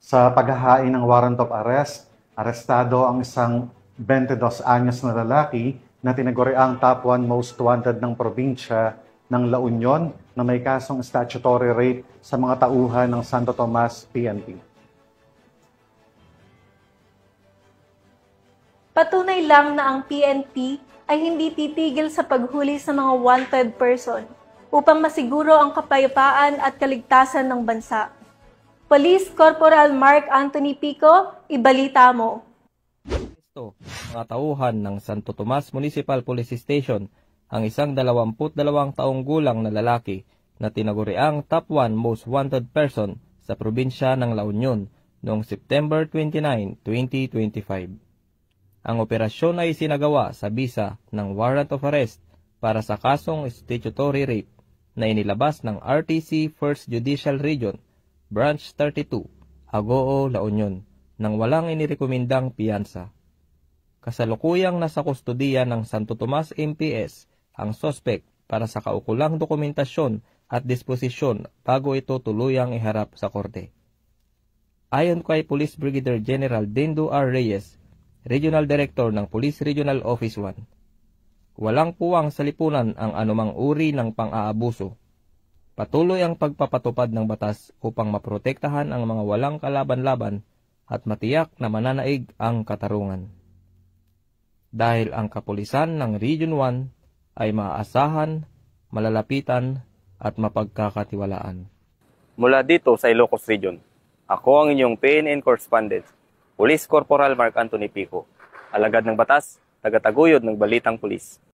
Sa paghahain ng warrant of arrest, arestado ang isang 22 anyos na lalaki na tinaguriang top 1 most wanted ng probinsya ng La Union na may kasong statutory rape sa mga tauhan ng Santo Tomas PNP. Patunay lang na ang PNP ay hindi titigil sa paghuli sa mga wanted person upang masiguro ang kapayapaan at kaligtasan ng bansa. Police Corporal Mark Anthony Pico, ibalita mo. Ito, mga tauhan ng Santo Tomas Municipal Police Station ang isang 22 taong gulang na lalaki na tinaguriang top 1 most wanted person sa probinsya ng La Union noong September 29, 2025. Ang operasyon ay sinagawa sa bisa ng warrant of arrest para sa kasong statutory rape na inilabas ng RTC 1st Judicial Region, Branch 32, Agoo, La Union, nang walang inirekomendang piyansa. Kasalukuyang nasa kustudiya ng Santo Tomas MPS ang sospek para sa kaukulang dokumentasyon at disposisyon bago ito tuluyang iharap sa korte. Ayon kay Police Brigadier General Dendo R. Reyes, Regional Director ng Police Regional Office 1, walang puwang sa lipunan ang anumang uri ng pang-aabuso. Patuloy ang pagpapatupad ng batas upang maprotektahan ang mga walang kalaban-laban at matiyak na mananaig ang katarungan. Dahil ang kapulisan ng Region 1 ay maaasahan, malalapitan at mapagkakatiwalaan. Mula dito sa Ilocos Region, ako ang inyong PNN correspondent, Police Corporal Mark Anthony Pico, alagad ng batas, tagataguyod ng Balitang Pulis.